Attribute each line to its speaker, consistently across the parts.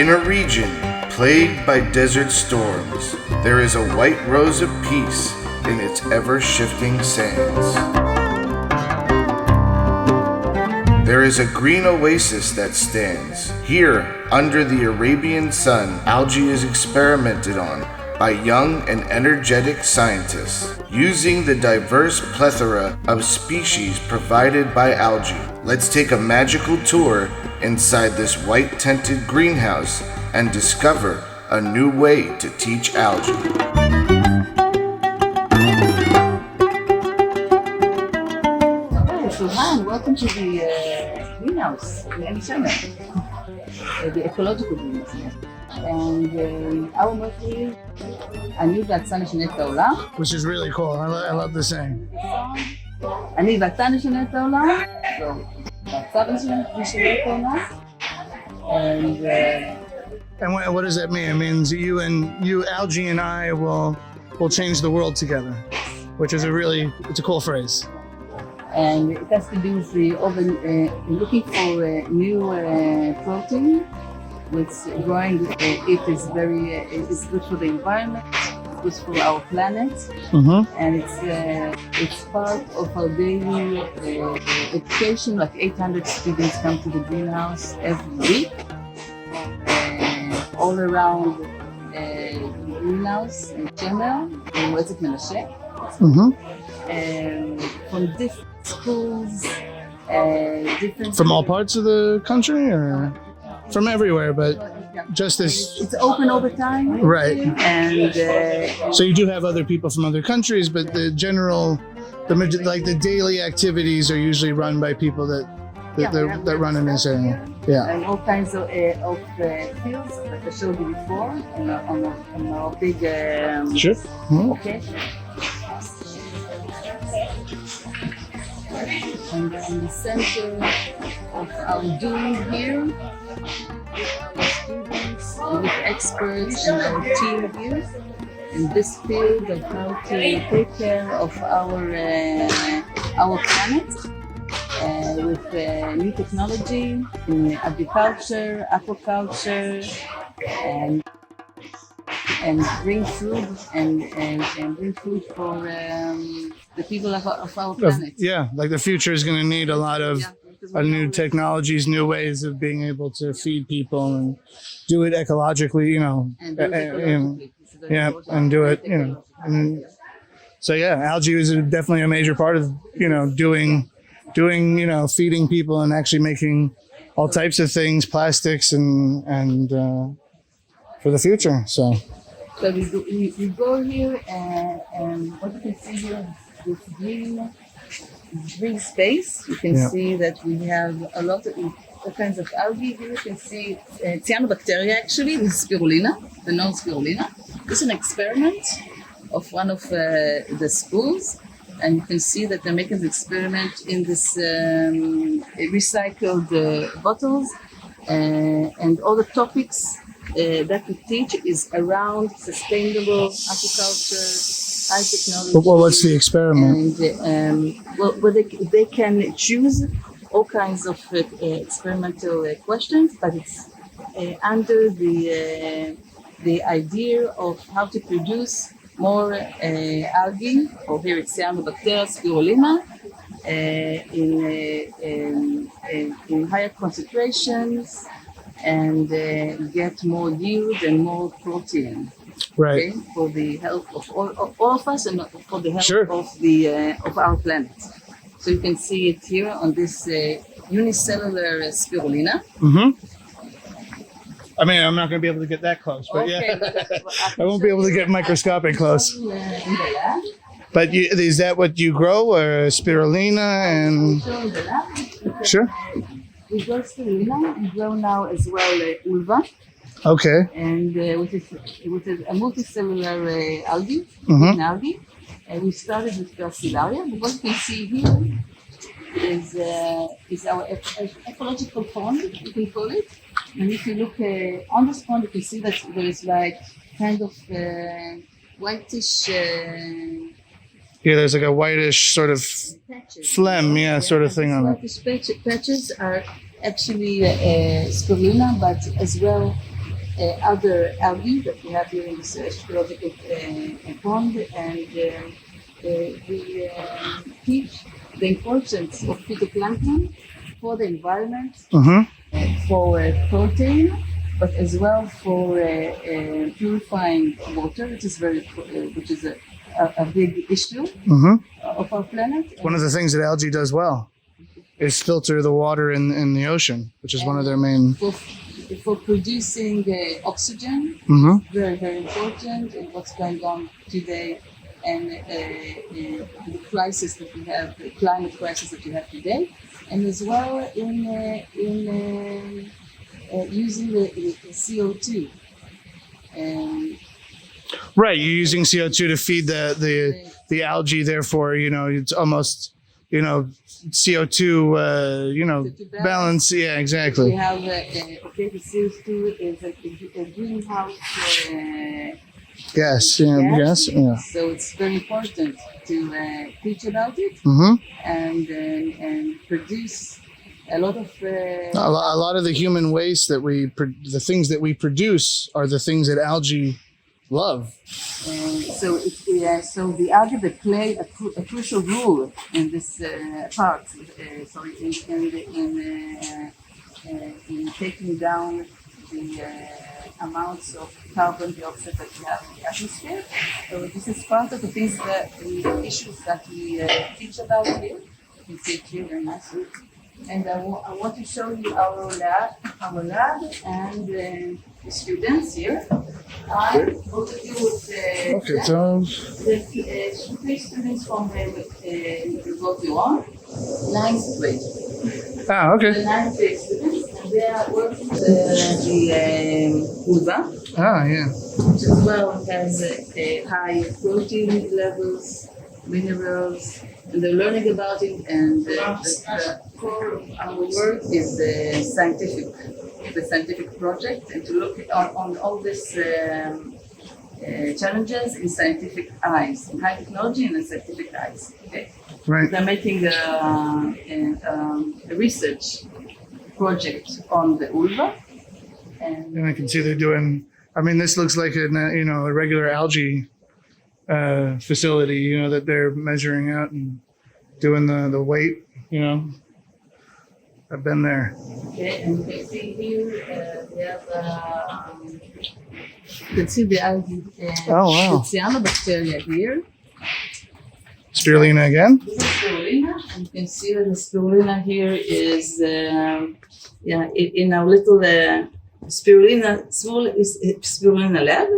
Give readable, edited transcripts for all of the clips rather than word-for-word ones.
Speaker 1: In a region plagued by desert storms, there is a white rose of peace in its ever-shifting sands. There is a green oasis that stands. Here, under the Arabian sun, algae is experimented on by young and energetic scientists, using the diverse plethora of species provided by algae. Let's take a magical tour inside this white-tinted greenhouse and discover a new way to teach algae.
Speaker 2: So hi, and welcome to the greenhouse in Ein Shemer, the Ecological Greenhouse. And our motto is, אני ואתה נשנה את העולם.
Speaker 3: Which is really cool. I love the saying.
Speaker 2: אני ואתה נשנה את העולם. ואתה נשנה את העולם.
Speaker 3: And what does that mean? It means you, algae, and I will change the world together, which is it's a cool phrase.
Speaker 2: And it has to do with looking for new protein. It's growing. It is it's good for the environment. It's good for our planet, and it's part of our daily education. Like 800 students come to the greenhouse every week, all around the greenhouse in Shemer, in Moetzet Menashe, from different schools,
Speaker 3: from all parts of the country, or from everywhere, but just this.
Speaker 2: It's open all the time,
Speaker 3: right?
Speaker 2: And
Speaker 3: so you do have other people from other countries, but the daily activities are usually run by people that run in this area. Yeah.
Speaker 2: And all kinds of fields, like I showed you before, on our big.
Speaker 3: Sure.
Speaker 2: Okay. And in the center of our doing here, our students with experts and our team here in this field of how to take care of our planet with new technology in agriculture, aquaculture, and bring food and bring food for the people of our planet.
Speaker 3: Like the future is going to need a lot of new technologies, new ways of being able to feed people and do it ecologically, and do it, And so algae is definitely a major part of, doing, feeding people and actually making all types of things, plastics and for the future. So
Speaker 2: we go here and what you can see here is this green space. You can see that we have a lot of all kinds of algae. Here you can see cyanobacteria, actually. This is spirulina, the known spirulina. This is an experiment of one of the schools. And you can see that they're making the experiment in this recycled bottles. And all the topics that we teach is around sustainable agriculture, high technology.
Speaker 3: Well, what's the experiment?
Speaker 2: And they can choose all kinds of experimental questions, but it's under the idea of how to produce more algae, or here it's cyanobacteria, spirulina, in higher concentrations, and get more yield and more protein.
Speaker 3: Right.
Speaker 2: Okay, for the health of all of us, and for the health of our planet. So you can see it here on this unicellular spirulina.
Speaker 3: I mean, I'm not going to be able to get that close, but I won't be able to get microscopic close. But is that what you grow, or spirulina? And sure.
Speaker 2: We grow spirulina. We grow now as well ulva.
Speaker 3: Okay.
Speaker 2: And which is a multicellular algae, algae. And we started with Gracilaria. But what you can see here is our ecological pond, you can call it. And if you look on this pond, you can see that there is like kind of whitish.
Speaker 3: There's like a whitish sort of
Speaker 2: patches.
Speaker 3: phlegm, sort of thing on it.
Speaker 2: Whitish patches are actually spirulina, but as well other algae that we have here in this ecological pond, and we teach the importance of phytoplankton for the environment, for protein, but as well for purifying water, which is a big issue of our planet.
Speaker 3: One of the things that algae does well is filter the water in the ocean, which is one of their main.
Speaker 2: For producing oxygen, very, very important in what's going on today, and the crisis that we have, the climate crisis that we have today, and as well in using the CO2.
Speaker 3: Right, you're using CO2 to feed the algae. Therefore, it's almost CO2 balance. Yeah, exactly.
Speaker 2: We have the CO2 is a greenhouse
Speaker 3: gas. Yeah.
Speaker 2: So it's very important to teach about it and produce a lot of
Speaker 3: a lot of the human waste that the things that we produce are the things that algae love.
Speaker 2: So the algae they play a crucial role in this part. In taking down the amounts of carbon dioxide that we have in the atmosphere. So this is part of the things the issues that we teach about here. You can see it here very nicely. And I want to show you our lab and the students here. I will do with the three students from what you are, ninth grade.
Speaker 3: Okay.
Speaker 2: The ninth grade students, and they are working with the Uva.
Speaker 3: Yeah.
Speaker 2: Which as well has high protein levels, minerals, and they're learning about it. And the core of our work is the scientific project, and to look on all these challenges in scientific eyes, in high technology and in scientific eyes. Okay,
Speaker 3: right.
Speaker 2: They're making a research project on the ulva,
Speaker 3: and I can see they're doing. I mean, this looks like a regular algae facility, that they're measuring out and doing the weight. I've been there.
Speaker 2: Okay, and you can see here we have. You can see the algae.
Speaker 3: Oh wow!
Speaker 2: The cyanobacteria here.
Speaker 3: Spirulina again.
Speaker 2: This is spirulina, and you can see that the spirulina here is in our little spirulina lab.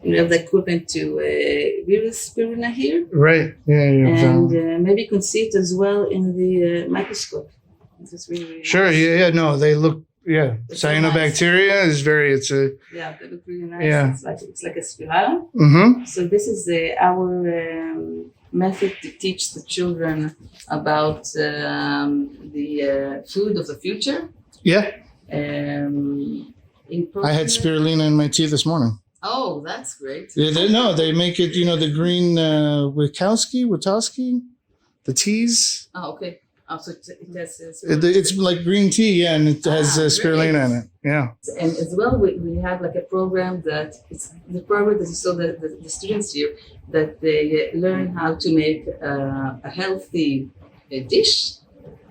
Speaker 2: You have the equipment to read spirulina here.
Speaker 3: Right. Yeah.
Speaker 2: And maybe you can see it as well in the microscope. This is really
Speaker 3: sure.
Speaker 2: Nice.
Speaker 3: Yeah. No, they look. Yeah. Cyanobacteria is very.
Speaker 2: Yeah, they look really nice.
Speaker 3: Yeah.
Speaker 2: It's like a spiral. So this is our method to teach the children about the food of the future.
Speaker 3: Yeah. I had spirulina in my tea this morning.
Speaker 2: Oh, that's great.
Speaker 3: Yeah, they make it, the green Witowski, the teas.
Speaker 2: Oh, okay. Oh, so it has...
Speaker 3: it's like green tea, yeah, and it has spirulina in it, yeah.
Speaker 2: And as well, we have like a program that, it's the program that you saw the students here, that they learn how to make a healthy dish,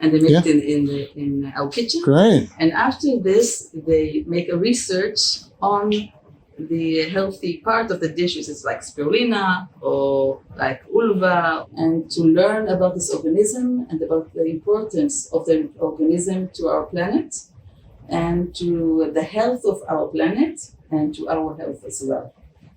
Speaker 2: and they make it in our kitchen.
Speaker 3: Great.
Speaker 2: And after this, they make a research on the healthy part of the dish, which is like spirulina or like ulva, and to learn about this organism and about the importance of the organism to our planet and to the health of our planet and to our health as well.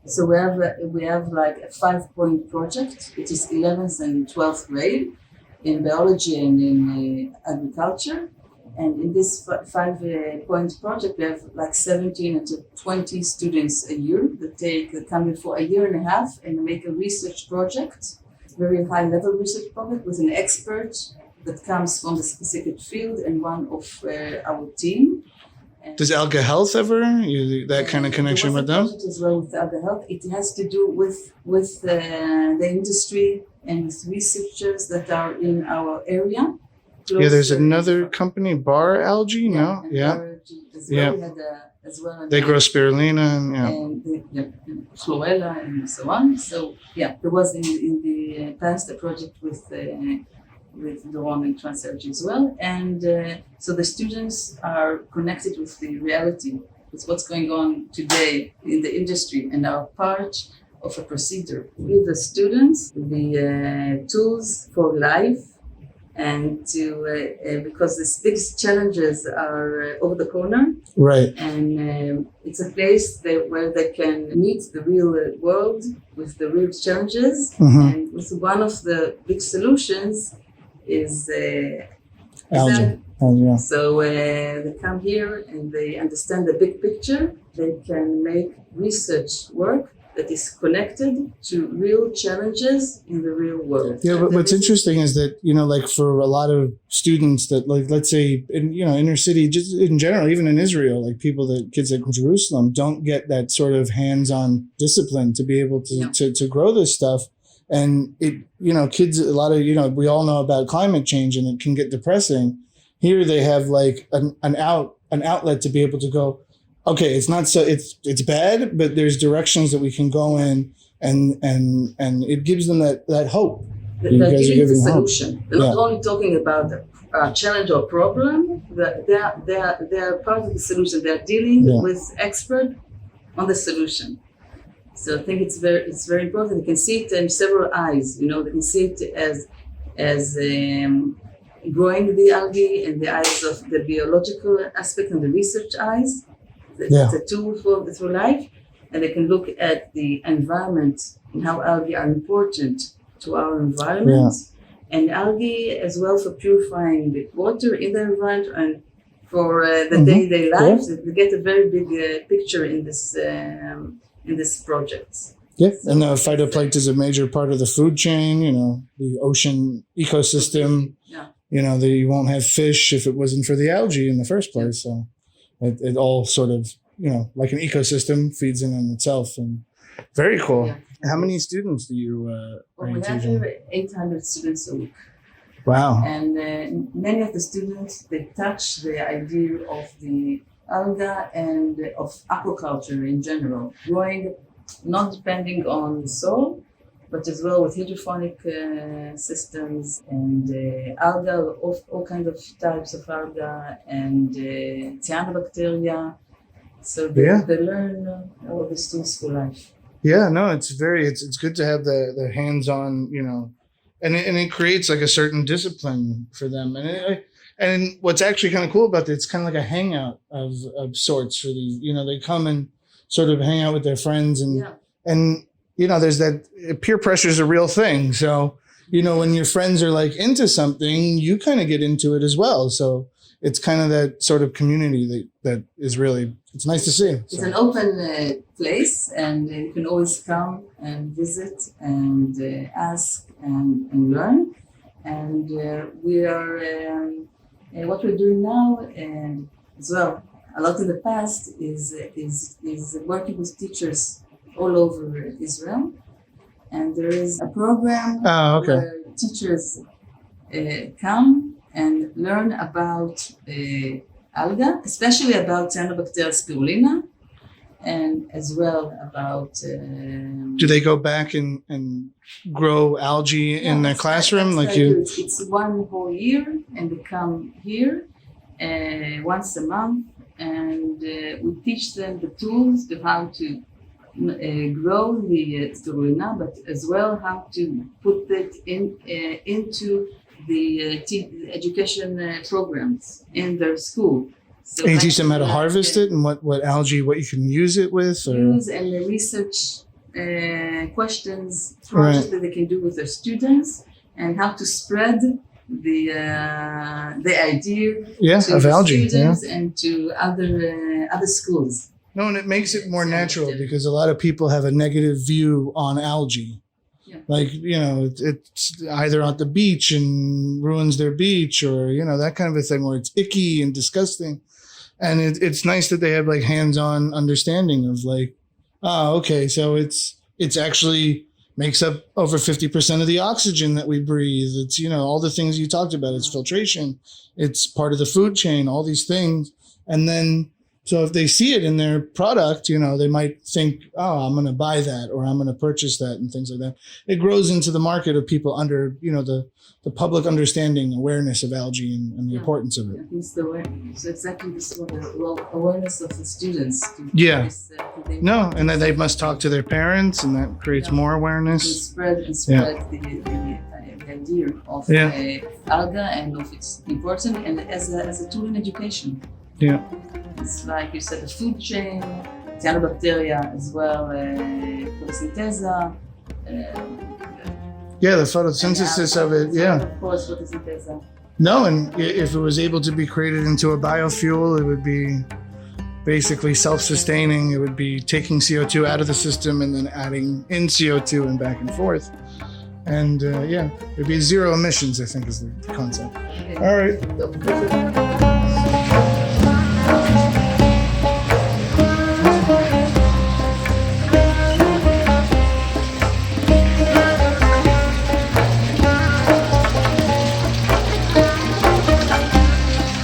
Speaker 2: So we have like a 5-point project, which is 11th and 12th grade in biology and in agriculture. And in this 5-point project, we have like 17 to 20 students a year that come in for a year and a half and make a research project, very high level research project with an expert that comes from the specific field and one of our team.
Speaker 3: Does Alga Health ever that kind of connection with them?
Speaker 2: As well with Alga Health, it has to do with the industry and with researchers that are in our area.
Speaker 3: Yeah, there's another company, Bar Algae. No, yeah.
Speaker 2: We had as well.
Speaker 3: They grow spirulina
Speaker 2: And chlorella and so on. So there was in the past a project with Noam and Transalgae as well. And so the students are connected with the reality, with what's going on today in the industry, and are part of a procedure. Give the students the tools for life, and to because the biggest challenges are over the corner,
Speaker 3: right?
Speaker 2: And it's a place where they can meet the real world with the real challenges. And with one of the big solutions is
Speaker 3: algae.
Speaker 2: So they come here and they understand the big picture. They can make research work that is connected to real challenges in the real world.
Speaker 3: Yeah, but what's interesting is that, like for a lot of students that, like, let's say in, inner city, just in general, even in Israel, like kids in Jerusalem don't get that sort of hands-on discipline to be able to grow this stuff. And kids, a lot of, we all know about climate change and it can get depressing. Here they have like an outlet to be able to go, okay, it's not so it's bad, but there's directions that we can go in, and it gives them that hope.
Speaker 2: They're giving the solution. They're not only talking about a challenge or problem. They're part of the solution. They're dealing with expert on the solution. So I think it's very important. You can see it in several eyes. They can see it as growing the algae in the eyes of the biological aspect and the research eyes. It's a tool through life, and they can look at the environment and how algae are important to our environment, and algae as well for purifying the water in the environment and for the day-to-day life. They get a very big picture in this project.
Speaker 3: Yeah, and the phytoplankton is a major part of the food chain. The ocean ecosystem. That you won't have fish if it wasn't for the algae in the first place. So. It all sort of, like an ecosystem feeds in on itself, and very cool. Yeah. How many students do you
Speaker 2: we have here 800 students a week.
Speaker 3: Wow.
Speaker 2: And many of the students, they touch the idea of the alga and of aquaculture in general, growing not depending on the soil, but as well with hydroponic systems and alga, all kinds of types of alga, and cyanobacteria. So they learn all these tools for life.
Speaker 3: Yeah, no, it's good to have the hands-on, and it creates like a certain discipline for them. And what's actually kind of cool about it, it's kind of like a hangout of sorts for these. They come and sort of hang out with their friends and. There's that peer pressure is a real thing. So, when your friends are like into something, you kind of get into it as well. So it's kind of that sort of community that is really, it's nice to see.
Speaker 2: It's an open place, and you can always come and visit and ask and learn. And we are, what we're doing now as well, a lot in the past is working with teachers all over Israel, and there is a program where teachers come and learn about alga, especially about cyanobacteria spirulina, and as well about.
Speaker 3: Do they go back and grow algae in their classroom
Speaker 2: It's one whole year, and they come here once a month, and we teach them the tools to how to grow the spirulina, but as well how to put it into the education programs in their school. So
Speaker 3: and you teach them how to harvest it and what algae, what you can use it with?
Speaker 2: Use and the research questions, projects that they can do with their students, and how to spread the idea to
Speaker 3: of
Speaker 2: the
Speaker 3: algae
Speaker 2: students and to other schools.
Speaker 3: No, and it makes it more natural because a lot of people have a negative view on algae.
Speaker 2: Yeah.
Speaker 3: Like, it's either at the beach and ruins their beach, or, that kind of a thing where it's icky and disgusting. And it's nice that they have like hands-on understanding of like, okay, so it's actually makes up over 50% of the oxygen that we breathe. It's, all the things you talked about. It's filtration. It's part of the food chain, all these things. And then So if they see it in their product, they might think, oh, I'm going to buy that or I'm going to purchase that and things like that. It grows into the market of people under, the public understanding, awareness of algae and the importance of it.
Speaker 2: It's the awareness. So exactly this one, awareness of the students.
Speaker 3: No, and then they must talk to their parents, and that creates more awareness.
Speaker 2: Spread the idea of alga and of its importance and as a tool in education.
Speaker 3: Yeah.
Speaker 2: It's like you said, the food chain, cyanobacteria as well, photosynthesis.
Speaker 3: The photosynthesis of it,
Speaker 2: Of course, photosynthesis.
Speaker 3: No, and if it was able to be created into a biofuel, it would be basically self-sustaining. It would be taking CO2 out of the system and then adding in CO2 and back and forth. And it'd be zero emissions, I think, is the concept.
Speaker 2: Okay.
Speaker 3: All right.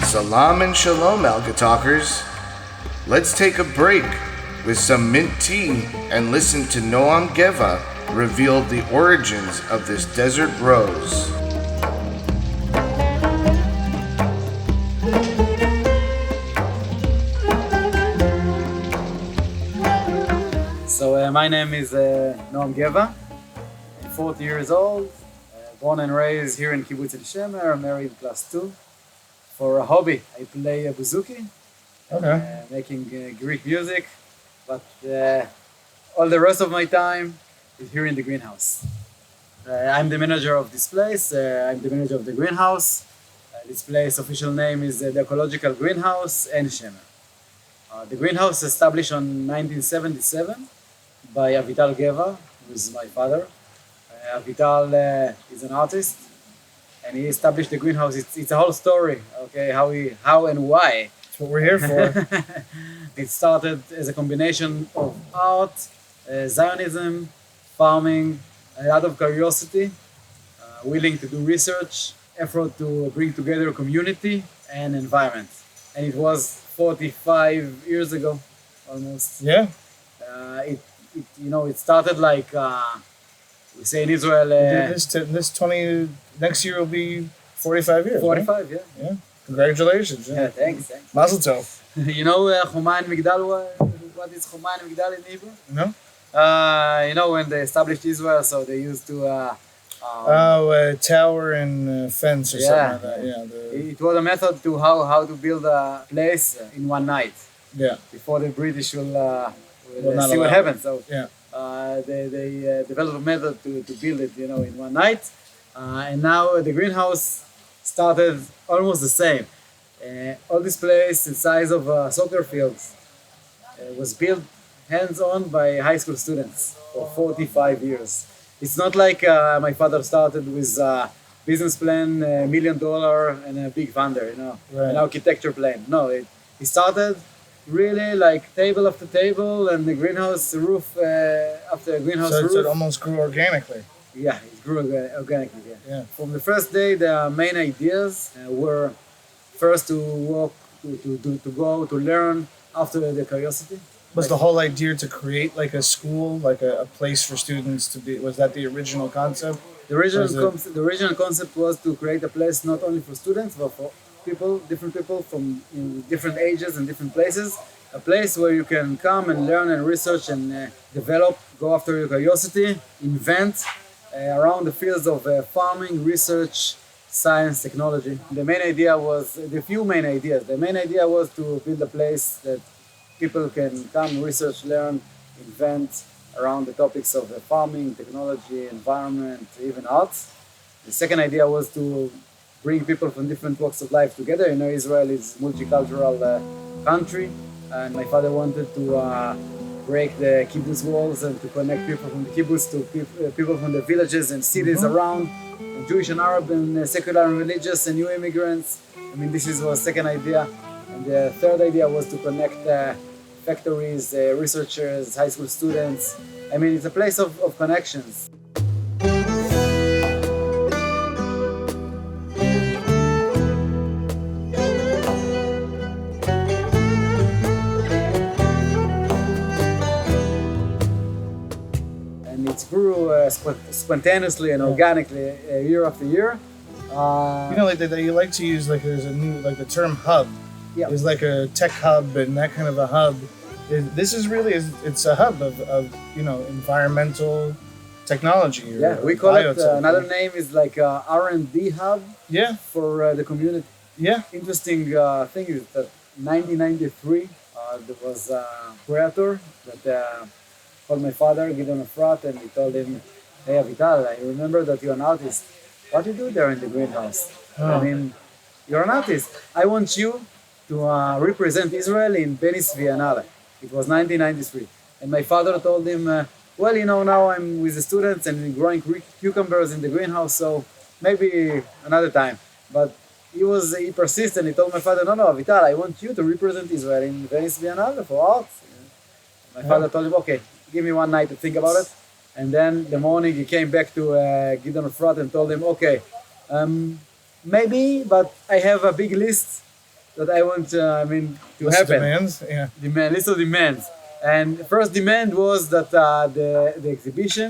Speaker 1: Salam and shalom, AlgaTalkers. Let's take a break with some mint tea and listen to Noam Geva reveal the origins of this desert rose.
Speaker 4: So my name is Noam Geva. I'm 40 years old, born and raised here in Kibbutz Ein Shemer, married +2. For a hobby, I play bouzouki, making Greek music, but all the rest of my time is here in the greenhouse. I'm the manager of this place. I'm the manager of the greenhouse. This place official name is the Ecological Greenhouse, Ein Shemer. The greenhouse established on 1977 by Avital Geva, who is my father. Avital is an artist, and he established the greenhouse. It's a whole story, okay, how and why.
Speaker 3: That's what we're here for.
Speaker 4: It started as a combination of art, Zionism, farming, a lot of curiosity, willing to do research, effort to bring together community and environment. And it was 45 years ago, almost.
Speaker 3: Yeah.
Speaker 4: It started like we say in Israel.
Speaker 3: Next year will be 45 years.
Speaker 4: 45,
Speaker 3: right? Yeah. Congratulations.
Speaker 4: Yeah, thanks.
Speaker 3: Mazel tov.
Speaker 4: You know Choma and Migdal, what is Choma and Migdal in Hebrew?
Speaker 3: No.
Speaker 4: When they established Israel, so they used to...
Speaker 3: tower and fence or something like that. Yeah.
Speaker 4: It was a method to how to build a place in one night.
Speaker 3: Yeah.
Speaker 4: Before the British will see what happens. So
Speaker 3: yeah.
Speaker 4: They developed a method to build it, in one night. And now the greenhouse started almost the same. All this place, the size of soccer fields, was built hands-on by high school students for 45 years. It's not like my father started with a business plan, $1 million and a big funder,
Speaker 3: right.
Speaker 4: An architecture plan. No, he started really like table after table and the greenhouse roof after greenhouse roof.
Speaker 3: So it almost grew organically.
Speaker 4: Yeah, it grew organically,
Speaker 3: yeah.
Speaker 4: From the first day, the main ideas were first to walk, to go, to learn, after the curiosity.
Speaker 3: Was the whole idea to create like a school, like a place for students to be, was that the original concept?
Speaker 4: The original concept was to create a place not only for students, but for different people from different ages and different places. A place where you can come and learn and research and develop, go after your curiosity, invent around the fields of farming, research, science, technology. The main idea was, the few main ideas. The main idea was to build a place that people can come, research, learn, invent around the topics of farming, technology, environment, even arts. The second idea was to bring people from different walks of life together. Israel is a multicultural country, and my father wanted to break the kibbutz walls and to connect people from the kibbutz to people from the villages and cities around, Jewish and Arab and secular and religious and new immigrants. This was the second idea. And the third idea was to connect factories, researchers, high school students. It's a place of connections. spontaneously and organically year after year.
Speaker 3: Like that you like to use, like there's a new, like the term hub.
Speaker 4: Yeah.
Speaker 3: Is like a tech hub and that kind of a hub. This is really, it's a hub of environmental technology.
Speaker 4: Yeah, we call it,
Speaker 3: biotech.
Speaker 4: another name is like R&D hub
Speaker 3: Yeah,
Speaker 4: for the community.
Speaker 3: yeah.
Speaker 4: Interesting thing is that 1993, there was a creator that called my father, Gideon Efrat, and he told him, "Hey Avital, I remember that you're an artist. What do you do there in the greenhouse?
Speaker 3: Oh.
Speaker 4: I mean, you're an artist. I want you to represent Israel in Venice Biennale." It was 1993. And my father told him, well, now I'm with the students and growing cucumbers in the greenhouse, so maybe another time. But he persisted. He told my father, no, Avital, I want you to represent Israel in Venice Biennale for art. My father told him, okay, give me one night to think about it. And then the morning he came back to Gideon Efrat and told him, okay, maybe, but I have a big list that I want to happen.
Speaker 3: Demands, yeah.
Speaker 4: List of demands. And the first demand was that the exhibition,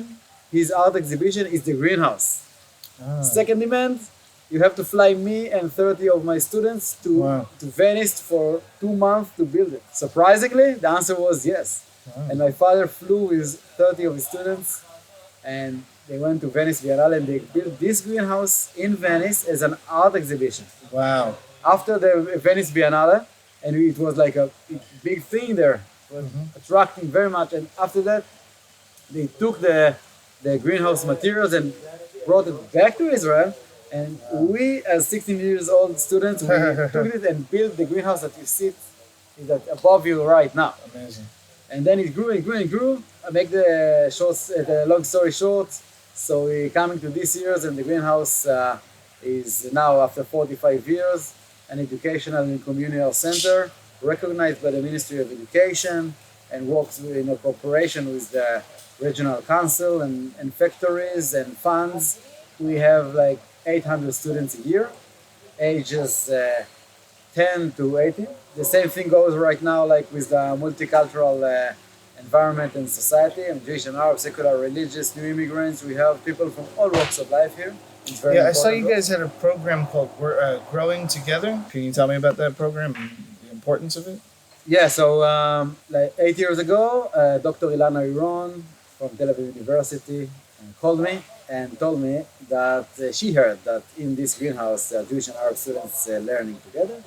Speaker 4: his art exhibition, is the greenhouse. Second demand, you have to fly me and 30 of my students to Venice for 2 months to build it. Surprisingly, the answer was yes. And my father flew with 30 of his students, and they went to Venice Biennale and they built this greenhouse in Venice as an art exhibition.
Speaker 3: Wow.
Speaker 4: After the Venice Biennale, and it was like a big thing there, it was attracting very much. And after that, they took the greenhouse materials and brought it back to Israel. And we, as 16 years old students, we took it and built the greenhouse that you see is that above you right now.
Speaker 3: Amazing.
Speaker 4: And then it grew and grew and grew. I make the long story short. So we're coming to this year's, and the greenhouse is now, after 45 years, an educational and communal center recognized by the Ministry of Education and works in a cooperation with the regional council and factories and funds. We have like 800 students a year, ages 10 to 18. The same thing goes right now, like with the multicultural environment and society, and Jewish and Arab, secular, religious, new immigrants. We have people from all walks of life here.
Speaker 3: Yeah, I saw you guys had a program called Growing Together. Can you tell me about that program and the importance of it?
Speaker 4: Yeah, so like 8 years ago, Dr. Ilana Iron from Tel Aviv University called me and told me that she heard that in this greenhouse, Jewish and Arab students learning together.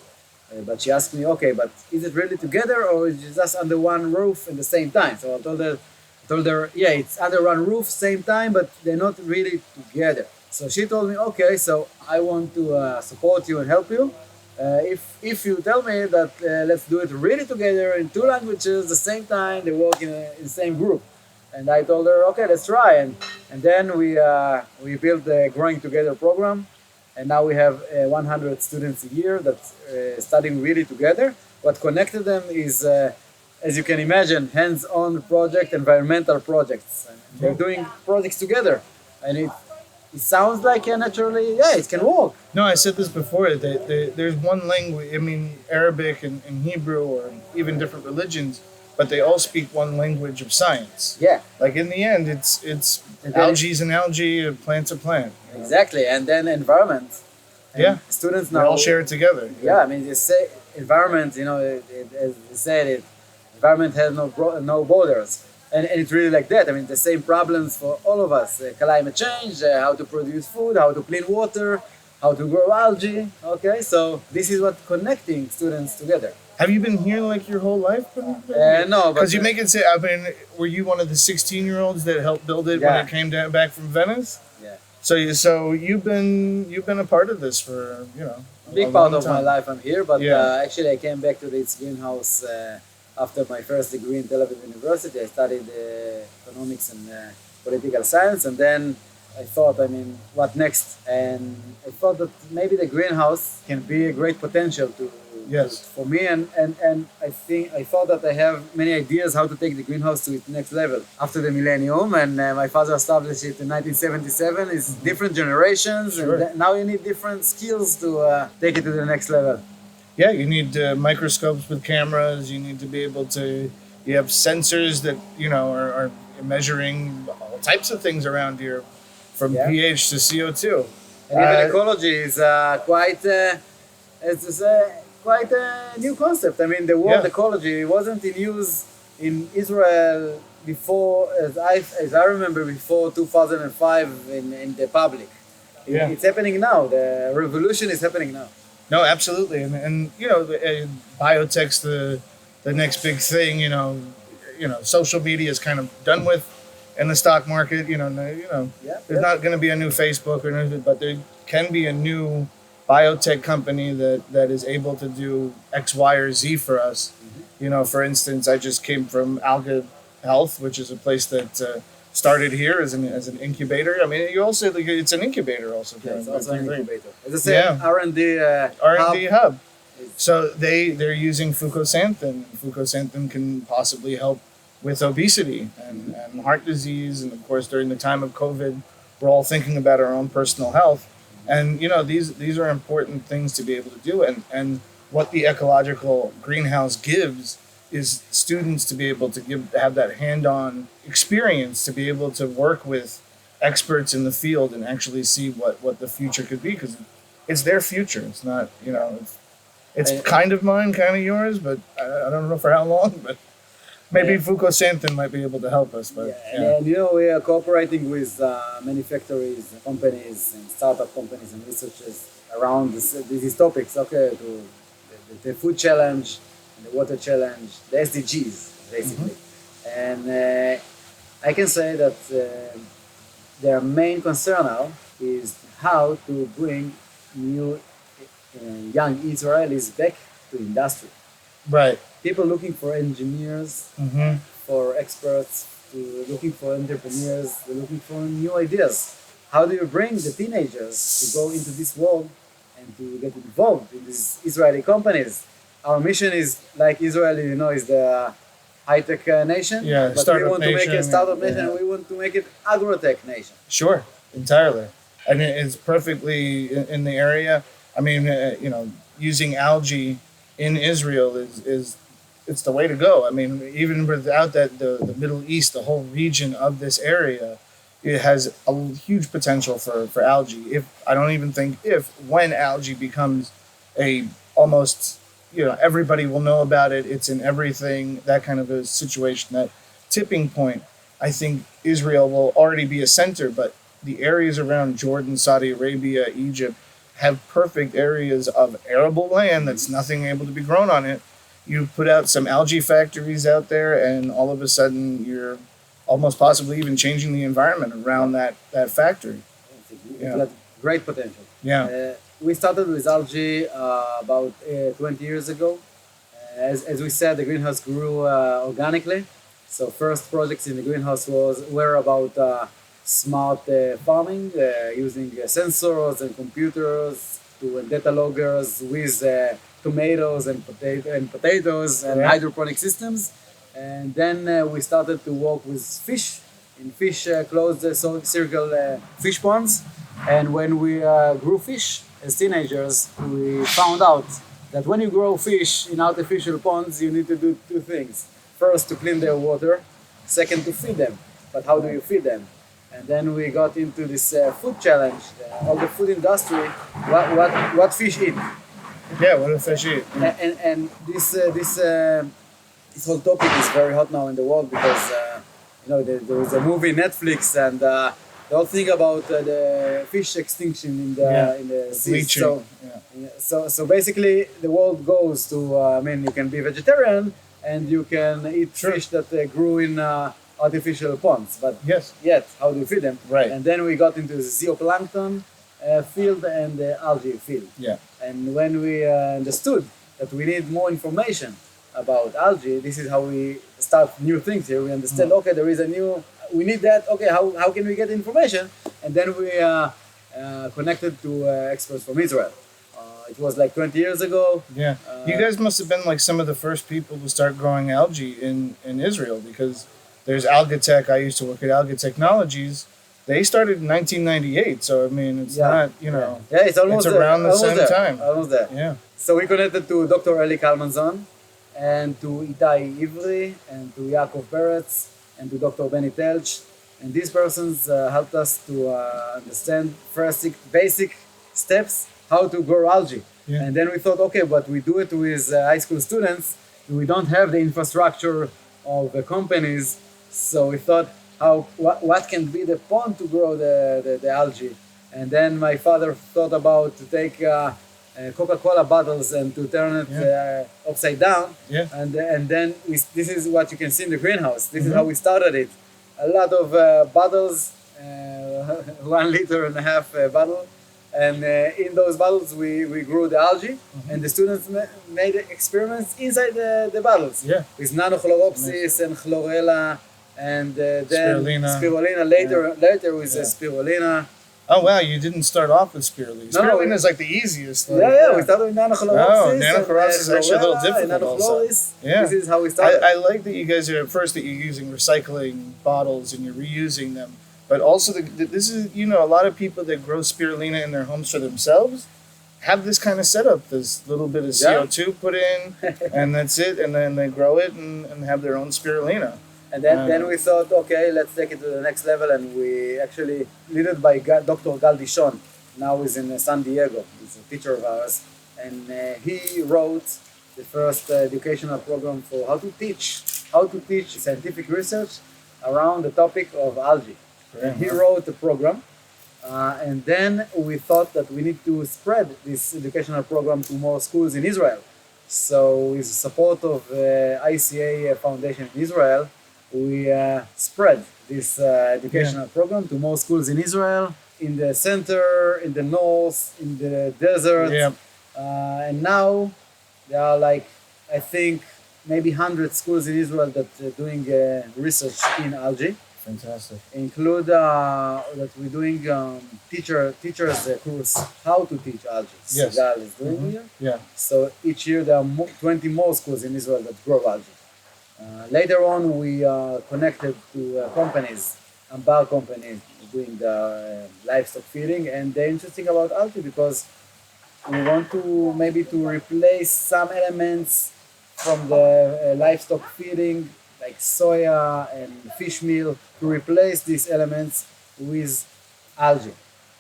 Speaker 4: But she asked me, okay, but is it really together or is it just under one roof at the same time? So I told her, yeah, it's under one roof, same time, but they're not really together. So she told me, okay, so I want to support you and help you. If you tell me that let's do it really together in 2 languages at the same time, they work in the same group. And I told her, okay, let's try. And then we built the Growing Together program. And now we have 100 students a year that studying really together. What connected them is, as you can imagine, hands-on project, environmental projects. And they're doing projects together. And it sounds like naturally, yeah, it can work.
Speaker 3: No, I said this before. There's one language, Arabic and Hebrew, or even different religions, but they all speak one language of science.
Speaker 4: Yeah.
Speaker 3: Like in the end, it's algae's an algae, a plant's a plant.
Speaker 4: Exactly, and then environment. And students now
Speaker 3: they all share it together.
Speaker 4: Yeah, I mean, they say environment. As they said, environment has no borders, and it's really like that. I mean, the same problems for all of us: climate change, how to produce food, how to clean water, how to grow algae. Okay, so this is what connecting students together.
Speaker 3: Have you been here like your whole life?
Speaker 4: No,
Speaker 3: because you make it say. I mean, were you one of the 16-year-olds that helped build it when it came back from Venice?
Speaker 4: Yeah.
Speaker 3: So you've been a part of this for
Speaker 4: big part of my life. I'm here, but actually I came back to this greenhouse after my first degree in Tel Aviv University. I studied economics and political science, and then I thought, what next? And I thought that maybe the greenhouse can be a great potential for me, and I thought that I have many ideas how to take the greenhouse to its next level after the millennium. And my father established it in 1977. It's different generations, and now you need different skills to take it to the next level.
Speaker 3: Yeah, you need microscopes with cameras. You need to be able to. You have sensors that are measuring all types of things around here, from
Speaker 4: Yeah.
Speaker 3: pH to CO2.
Speaker 4: And even ecology is quite a new concept. I mean, the word
Speaker 3: Yeah.
Speaker 4: ecology wasn't in use in Israel before, as I remember, before 2005 in the public.
Speaker 3: Yeah.
Speaker 4: It's happening now. The revolution is happening now.
Speaker 3: No, absolutely, and biotech's the next big thing. Social media is kind of done with in the stock market.
Speaker 4: Yeah.
Speaker 3: There's not going to be a new Facebook or anything, but there can be a new biotech company that is able to do X, Y, or Z for us. For instance, I just came from Alga Health, which is a place that started here as an incubator. I mean, you also it's an incubator also.
Speaker 4: Yeah, it's also an incubator. It's the
Speaker 3: Yeah.
Speaker 4: same R&D
Speaker 3: R&D hub.
Speaker 4: It's-
Speaker 3: So they're using fucosanthin. Fucosanthin can possibly help with obesity and heart disease, and of course during the time of COVID, we're all thinking about our own personal health. And these are important things to be able to do. And what the ecological greenhouse gives is students to be able to have that hand-on experience, to be able to work with experts in the field and actually see what the future could be, because it's their future. It's not, it's kind of mine, kind of yours, but I don't know for how long, but maybe fucosanthin might be able to help us. But
Speaker 4: And we are cooperating with many factories, companies, and startup companies and researchers around these topics. Okay, to the food challenge, the water challenge, the SDGs, basically. And I can say that their main concern now is how to bring new young Israelis back to industry.
Speaker 3: right.
Speaker 4: People looking for engineers, for experts, looking for entrepreneurs, they're looking for new ideas. How do you bring the teenagers to go into this world and to get involved in these Israeli companies? Our mission is like Israel, is the high-tech nation,
Speaker 3: Yeah,
Speaker 4: but we
Speaker 3: startup
Speaker 4: want to make a
Speaker 3: nation,
Speaker 4: startup
Speaker 3: yeah.
Speaker 4: nation, and we want to make it agrotech nation.
Speaker 3: Sure, entirely, and it's perfectly in the area. I mean, using algae in Israel is it's the way to go. I mean, even without that, the Middle East, the whole region of this area, it has a huge potential for algae. When algae becomes a almost, everybody will know about it. It's in everything. That kind of a situation, that tipping point. I think Israel will already be a center, but the areas around Jordan, Saudi Arabia, Egypt have perfect areas of arable land that's nothing able to be grown on it. You put out some algae factories out there, and all of a sudden you're almost possibly even changing the environment around that factory.
Speaker 4: It's got great potential.
Speaker 3: Yeah.
Speaker 4: We started with algae about 20 years ago. As we said, the greenhouse grew organically. So first projects in the greenhouse were about smart farming, using sensors and computers and data loggers with tomatoes and potatoes and hydroponic systems. And then we started to work with fish in closed circle fish ponds. And when we grew fish as teenagers, we found out that when you grow fish in artificial ponds, you need to do two things. First, to clean their water. Second, to feed them. But how do you feed them? And then we got into this food challenge. All the food industry, what fish eat.
Speaker 3: Yeah, what if fish eat?
Speaker 4: And this whole topic is very hot now in the world because there is a movie Netflix, and the whole thing about the fish extinction in the seas.
Speaker 3: Bleaching.
Speaker 4: So basically the world goes to you can be vegetarian and you can eat fish that grew in artificial ponds, but yet how do you feed them?
Speaker 3: Right.
Speaker 4: And then we got into the zooplankton field and the algae field.
Speaker 3: Yeah.
Speaker 4: And when we understood that we need more information about algae, this is how we start new things here. We understand, okay, there is we need that, okay, how can we get information? And then we connected to experts from Israel. It was like 20 years ago.
Speaker 3: Yeah. You guys must have been like some of the first people to start growing algae in Israel, because there's AlgaTech. I used to work at Algae Technologies. They started in 1998, so I mean, it's not,
Speaker 4: Yeah, it's almost
Speaker 3: around the same time.
Speaker 4: Almost there.
Speaker 3: Yeah.
Speaker 4: So we connected to Dr. Eli Kalmanzon and to Itai Ivri and to Yaakov Peretz and to Dr. Benny Telch. And these persons helped us to understand first basic steps how to grow algae.
Speaker 3: Yeah.
Speaker 4: And then we thought, okay, but we do it with high school students. We don't have the infrastructure of the companies. So we thought, what can be the pond to grow the algae? And then my father thought about to take Coca-Cola bottles and to turn it upside down.
Speaker 3: Yeah.
Speaker 4: And then this is what you can see in the greenhouse. This is how we started it. A lot of bottles, 1.5 liter bottle. And in those bottles, we grew the algae, and the students made experiments inside the bottles with nanochloropsis and chlorella, and then spirulina. Later with spirulina.
Speaker 3: Oh wow, you didn't start off with spirulina.
Speaker 4: No,
Speaker 3: Spirulina is like the easiest. Like,
Speaker 4: we started with nanochloropsis.
Speaker 3: Oh, nanochloropsis is actually a little difficult also. Yeah.
Speaker 4: This is how we started.
Speaker 3: I like that you guys are at first that you're using recycling bottles and you're reusing them. But also, this is, a lot of people that grow spirulina in their homes for themselves have this kind of setup. This little bit of CO2 put in, and that's it. And then they grow it and have their own spirulina.
Speaker 4: And then we thought, okay, let's take it to the next level. And we actually, led by Dr. Gal Dishon, now he's in San Diego. He's a teacher of ours. And he wrote the first educational program for how to teach scientific research around the topic of algae. And he wrote the program, and then we thought that we need to spread this educational program to more schools in Israel. So with the support of ICA Foundation in Israel, we spread this educational program to more schools in Israel, in the center, in the north, in the desert. And now there are I think, maybe 100 schools in Israel that are doing research in algae.
Speaker 3: Fantastic.
Speaker 4: Include that we're doing teachers course how to teach algae.
Speaker 3: Yes.
Speaker 4: Sigal is doing here.
Speaker 3: Yeah.
Speaker 4: So each year there are 20 more schools in Israel that grow algae. Later on, we connected to companies, bar companies doing the livestock feeding, and they're interesting about algae because we want to maybe to replace some elements from the livestock feeding, like soya and fish meal, to replace these elements with algae.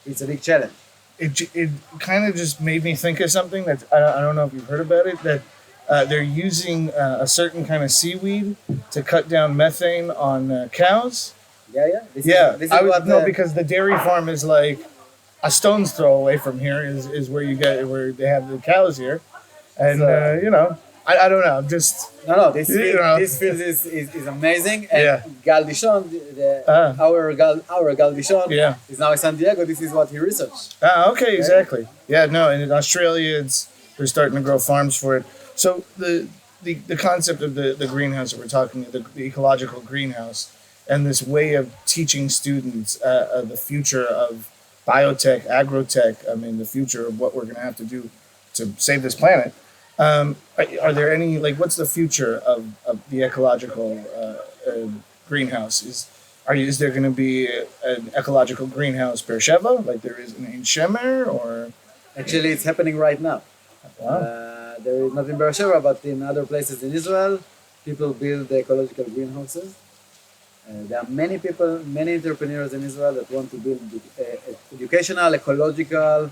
Speaker 4: It's a big challenge.
Speaker 3: It kind of just made me think of something that I don't know if you've heard about it, that they're using a certain kind of seaweed to cut down methane on cows.
Speaker 4: This is
Speaker 3: because the dairy farm is like a stone's throw away from here is where where they have the cows here, and I don't know. I'm just
Speaker 4: This field is amazing. And Gal Dishon, our Gal Dishon, is now in San Diego. This is what he researched.
Speaker 3: Okay, exactly. Yeah, no, and in Australia, they're starting to grow farms for it. So the concept of the greenhouse that we're talking, the ecological greenhouse, and this way of teaching students the future of biotech, agrotech. I mean, the future of what we're going to have to do to save this planet. Are there any, what's the future of the ecological greenhouse? Is there going to be an ecological greenhouse Beersheba, like there is in Ein Shemer, or?
Speaker 4: Actually, it's happening right now.
Speaker 3: Wow.
Speaker 4: There is not in Beersheba, but in other places in Israel, people build the ecological greenhouses. There are many entrepreneurs in Israel that want to build educational, ecological,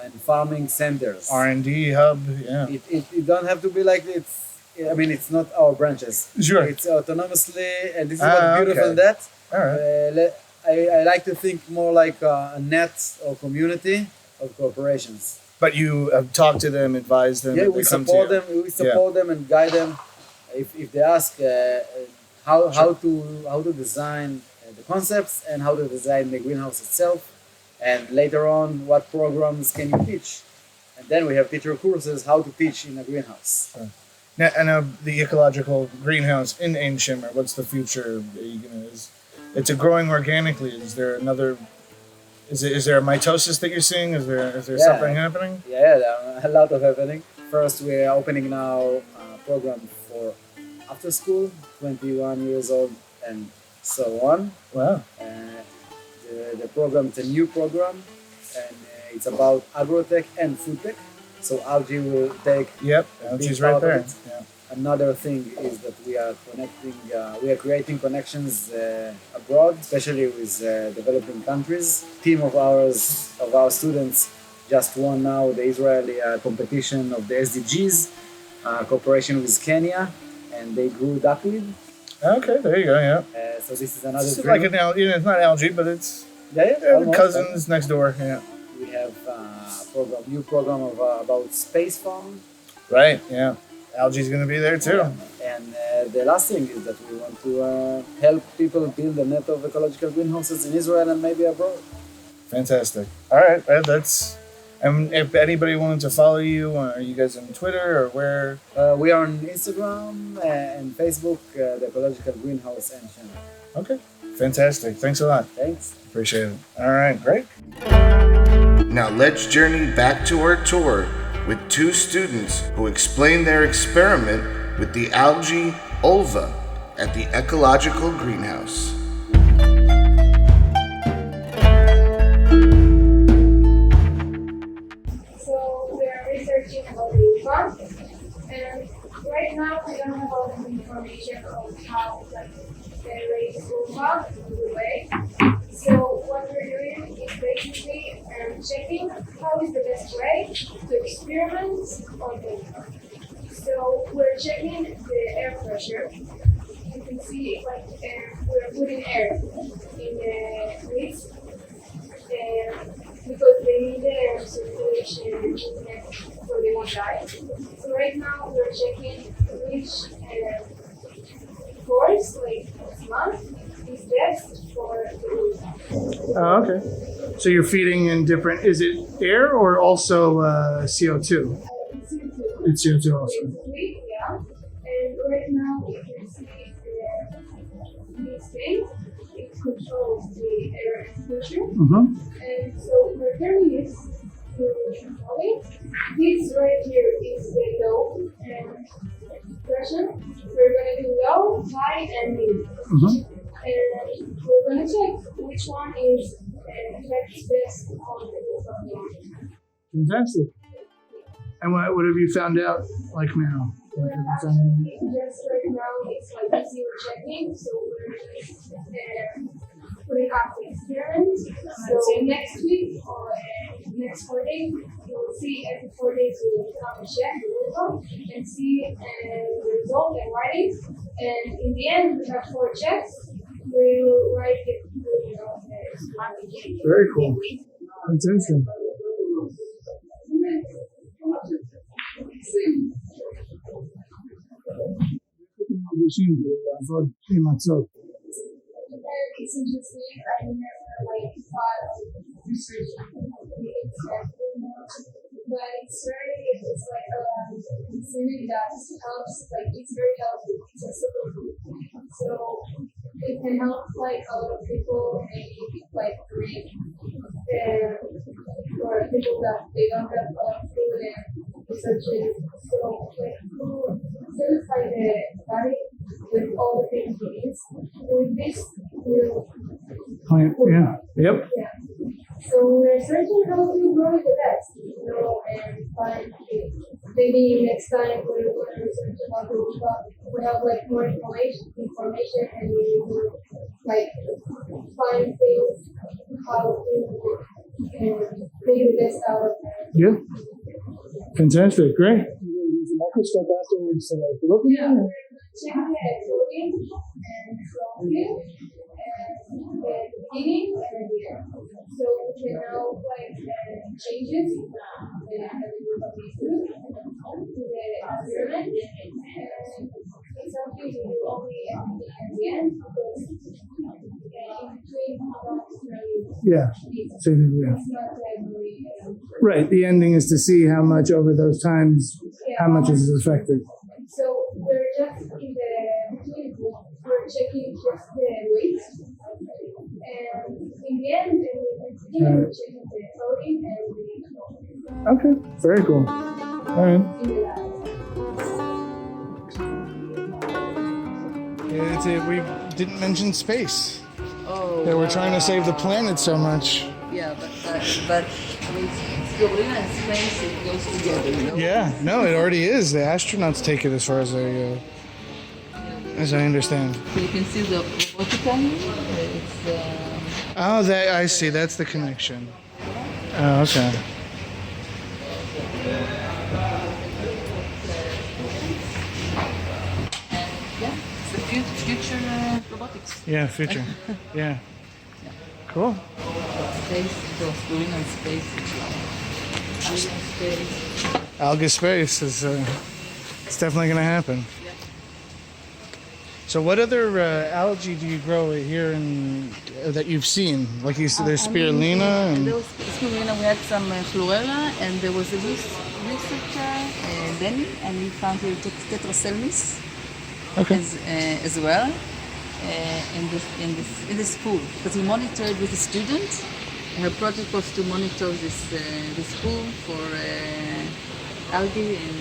Speaker 4: and farming centers.
Speaker 3: R&D hub, yeah.
Speaker 4: It don't have to be like it's. I mean, it's not our branches.
Speaker 3: Sure.
Speaker 4: It's autonomously, and this is what's beautiful in that.
Speaker 3: All right.
Speaker 4: I like to think more like a net or community of corporations.
Speaker 3: But you have talked to them, advised them.
Speaker 4: Yeah, we support them. We support them and guide them. If they ask how to design the concepts and how to design the greenhouse itself. And later on, what programs can you teach? And then we have teacher courses, how to teach in a greenhouse.
Speaker 3: Now, the ecological greenhouse in Ein Shemer, what's the future? It's growing organically. Is there another? Is there a mitosis that you're seeing? Is there something happening?
Speaker 4: Yeah, there are a lot of happening. First, we are opening now a program for after school, 21 years old, and so on.
Speaker 3: Wow.
Speaker 4: The program is a new program, and it's about agrotech and food tech. So algae will take.
Speaker 3: Yep, algae's right there.
Speaker 4: Another thing is that we are creating connections abroad, especially with developing countries. Team of our students just won now the Israeli competition of the SDGs, cooperation with Kenya, and they grew duckweed.
Speaker 3: Okay, there you go. Yeah.
Speaker 4: So this is another.
Speaker 3: It's like it's not algae, but it's
Speaker 4: almost,
Speaker 3: cousins next door. Yeah.
Speaker 4: We have new program about space farm.
Speaker 3: Right. Yeah. Algae's going to be there too.
Speaker 4: And the last thing is that we want to help people build a net of ecological greenhouses in Israel and maybe abroad.
Speaker 3: Fantastic. All right, that's. And if anybody wanted to follow you, are you guys on Twitter or where?
Speaker 4: We are on Instagram and Facebook, the Ecological Greenhouse Ein Shemer.
Speaker 3: Okay, fantastic. Thanks a lot.
Speaker 4: Thanks.
Speaker 3: Appreciate it. All right, great.
Speaker 1: Now let's journey back to our tour with two students who explain their experiment with the algae ulva at the Ecological Greenhouse.
Speaker 5: So we're researching about the ulva, and right now we don't have all the information on how they raise ulva in the way. So what we're doing is basically checking how is the best way to experiment on ulva. So we're checking the air pressure. You can see we're putting air in the leaves because they need the air circulation movement so they won't die. So right now we're checking which course, like month, is best for the ulva.
Speaker 3: Oh, okay. So you're feeding in different. Is it air or also CO2? It's CO2 also.
Speaker 5: Yeah. And right now you can see these things. It controls the air pressure.
Speaker 3: Mm-hmm.
Speaker 5: And so we're turning this to control it. This right here is the low pressure. We're going to do low, high, and mid.
Speaker 3: Mm-hmm.
Speaker 5: And we're going to check which one is affects best on the ulva.
Speaker 3: Fantastic. And what have you found out like now? Like, have you found
Speaker 5: Just right now, it's like easy checking, so we're just putting up the experiment. So next week or next 4 days, you will see every 4 days we will come and check the ulva and see the result and write it. And in the end, we have 4 checks. We will write it.
Speaker 3: Very cool. Fantastic.
Speaker 5: It's interesting. I never thought of researching but it's like something that helps. Like it's very healthy. It's accessible food, so it can help like a lot of people maybe like read or people that they don't have food and researching. So like food satisfy the body with all the things it needs. With this,
Speaker 3: Yeah. Yep.
Speaker 5: yeah. So we're searching how to grow it the best, and find maybe next time when we're going to research about the ulva, we have like more information and we will like find things how to make the best out of it.
Speaker 3: Yeah. Fantastic. Great. Use a microscope afterwards to look at
Speaker 5: Yeah,
Speaker 3: it.
Speaker 5: check the coding and chlorophylline and the beginning and the end. So we can know like changes to the experiment. And it's something to do only at the end because in between
Speaker 3: Yeah. So, yeah.
Speaker 5: it's not very
Speaker 3: Right. The ending is to see how much over those times, how much is affected.
Speaker 5: So we're just in the between we're checking just the weight, and in the end, we're checking the protein and the
Speaker 3: Okay. Very cool. All right.
Speaker 5: in the lab.
Speaker 3: We didn't mention space.
Speaker 2: Oh,
Speaker 3: That we're trying to save the planet so much.
Speaker 2: yeah, but I mean, spirulina and space, it goes together, you know?
Speaker 3: Yeah, no, it already is. The astronauts take it, as far as I understand.
Speaker 2: So you can see the robotica here. It's
Speaker 3: Oh, that I see. That's the connection. Oh, okay.
Speaker 2: yeah, it's the future robotics.
Speaker 3: Yeah, future. Yeah. Cool.
Speaker 2: Space, so spirulina and space. Algae space.
Speaker 3: Algae space is it's definitely going to happen. So what other algae do you grow here in that you've seen? Like you said, there's spirulina and
Speaker 2: There was spirulina, we had some chlorella, and there was a researcher, Benny, and he found here tetraselmis
Speaker 3: okay.
Speaker 2: as well in this pool, because he monitored with a student. Her project was to monitor this pool for algae and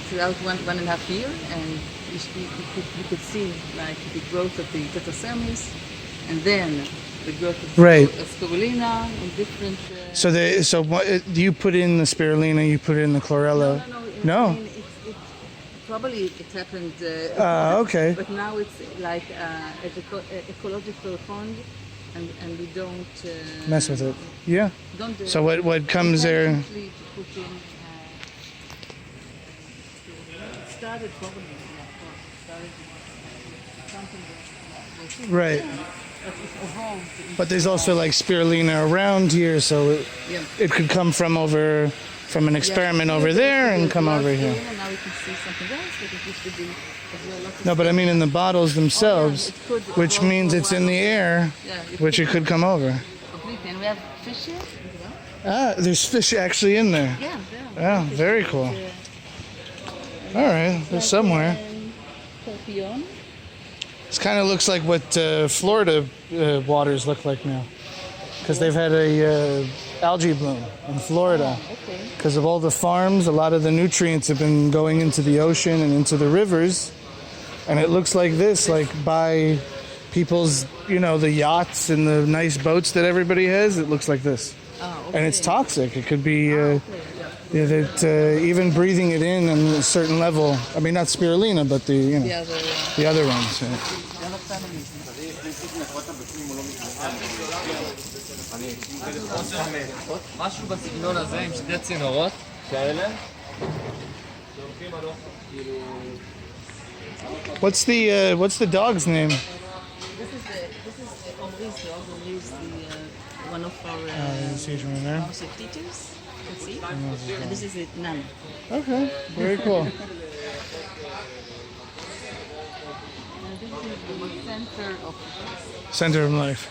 Speaker 2: throughout 1.5 years, and you could see like the growth of the tetraselmis, and then the growth of
Speaker 3: Right.
Speaker 2: spirulina and different.
Speaker 3: So what do you put in the spirulina? You put in the chlorella?
Speaker 2: No.
Speaker 3: No?
Speaker 2: I mean, probably it happened.
Speaker 3: Okay.
Speaker 2: But now it's like ecological fund, and we don't
Speaker 3: Mess with it. Yeah.
Speaker 2: Don't.
Speaker 3: So what comes there?
Speaker 2: Simply to put in. It started probably. Started something that was
Speaker 3: Right.
Speaker 2: but it evolved.
Speaker 3: But there's also like spirulina around here, so it could come from an experiment over there and come over here.
Speaker 2: Now we can see something else, but it used to be as well lots of
Speaker 3: No, but I mean in the bottles themselves,
Speaker 2: it could
Speaker 3: which
Speaker 2: evolve
Speaker 3: means
Speaker 2: for
Speaker 3: it's
Speaker 2: a
Speaker 3: in
Speaker 2: while.
Speaker 3: the air,
Speaker 2: Yeah,
Speaker 3: which it could come over.
Speaker 2: completely. And we have fish here as well.
Speaker 3: There's fish actually in there.
Speaker 2: Yeah.
Speaker 3: Yeah, very cool. All right, there's somewhere.
Speaker 2: Scorpion.
Speaker 3: This kind of looks like what Florida waters look like now, because they've had a algae bloom in Florida.
Speaker 2: Okay.
Speaker 3: Because of all the farms, a lot of the nutrients have been going into the ocean and into the rivers, and it looks like this, like by people's, the yachts and the nice boats that everybody has. It looks like this,
Speaker 2: Oh,
Speaker 3: and it's
Speaker 2: okay.
Speaker 3: toxic. It could be. Even breathing it in on a certain level. I mean, not spirulina, but the other ones. Yeah.
Speaker 6: משהו בסגנון הזה עם שתי צינורות כאלה.
Speaker 3: What's the dog's name?
Speaker 2: This is Omri's dog. Omri's one of our
Speaker 3: Right there.
Speaker 2: music teachers. You can see. And this is it, Nan.
Speaker 3: Okay, very cool.
Speaker 2: And this is the center of
Speaker 3: Center of life.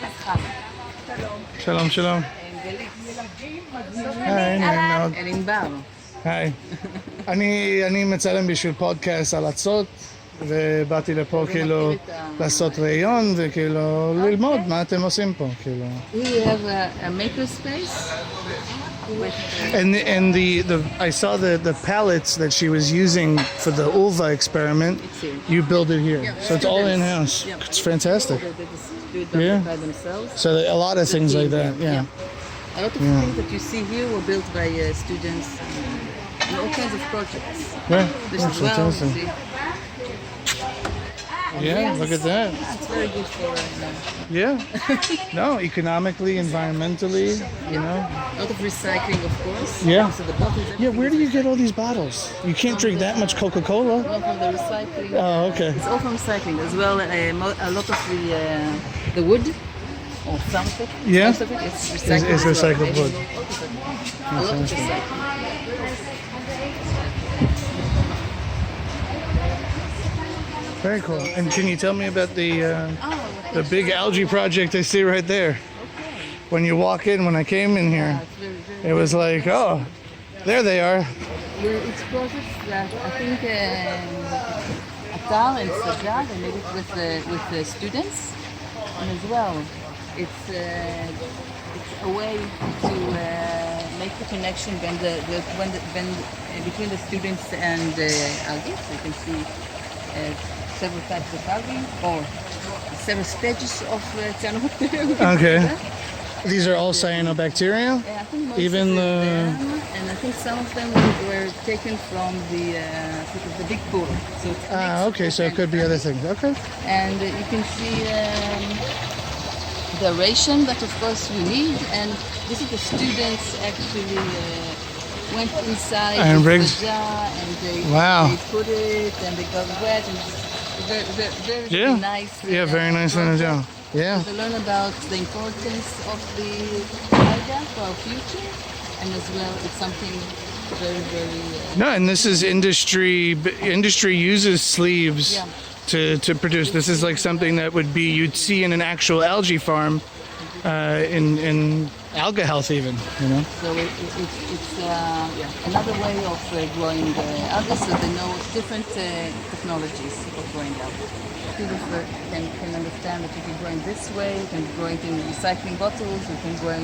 Speaker 2: this Chana.
Speaker 3: Shalom, shalom.
Speaker 2: And Galit.
Speaker 3: היי, נעים מאוד.
Speaker 2: And ענבר.
Speaker 3: היי. אני מצלם בשביל פודקאסט על עצות, ובאתי לפה כאילו לעשות ראיון וכאילו ללמוד מה אתם עושים פה, כאילו.
Speaker 2: We have a maker space with
Speaker 3: And I saw the pallets that she was using for the ulva experiment.
Speaker 2: It's here.
Speaker 3: You build it here,
Speaker 2: Yeah,
Speaker 3: so it's all in house.
Speaker 2: Yeah.
Speaker 3: It's fantastic.
Speaker 2: They do it by,
Speaker 3: Yeah.
Speaker 2: by themselves.
Speaker 3: So a lot of things like that. Yeah.
Speaker 2: A lot of things that you see here were built by students and all kinds of projects.
Speaker 3: Yeah.
Speaker 2: This
Speaker 3: That's
Speaker 2: as well.
Speaker 3: fantastic.
Speaker 2: See.
Speaker 3: Yeah. Look at that.
Speaker 2: It's very good for
Speaker 3: Yeah. No, economically, environmentally, you know.
Speaker 2: a lot of recycling, of course.
Speaker 3: Yeah.
Speaker 2: So the bottles.
Speaker 3: Yeah. Where do you get all these bottles? You can't drink that much Coca-Cola.
Speaker 2: All from the recycling.
Speaker 3: Oh, okay.
Speaker 2: It's all from recycling as well. A lot of the wood, or some of it.
Speaker 3: Yeah.
Speaker 2: Most of it is recycled.
Speaker 3: Is
Speaker 2: as well.
Speaker 3: recycled wood.
Speaker 2: A lot of recycling.
Speaker 3: Very cool. And can you tell me about the big algae project I see right there? When you walk in, when I came in here,
Speaker 2: It's very, very
Speaker 3: it was like, oh, there they are.
Speaker 2: It's projects that I think Atal and Sigal, they made it with the students, and as well, it's a way to make the connection between the students and algae. So you can see several types of algae or several stages of cyanobacteria.
Speaker 3: Okay. These are all cyanobacteria?
Speaker 2: And I think most
Speaker 3: Even
Speaker 2: of
Speaker 3: the-
Speaker 2: them, and I think some of them were taken from the big pool. So it's
Speaker 3: Okay, so it could be other things. Okay.
Speaker 2: And you can see the ration that of course we need, and this is the students actually went inside
Speaker 3: And
Speaker 2: with
Speaker 3: rigged-
Speaker 2: the jar and they put it and they got wet and it's very nice.
Speaker 3: Yeah, very nice thing to do. Yeah.
Speaker 2: To learn about the importance of the algae for our future, and as well it's something very, very
Speaker 3: No, and this is industry. Industry uses sleeves
Speaker 2: Yeah.
Speaker 3: to produce. This is like something that would be you'd see in an actual algae farm, in alga health even. You know.
Speaker 2: So it's another way of growing algae, so they know different technologies of growing algae. People can understand that you can grow it this way, you can grow it in recycling bottles, you can grow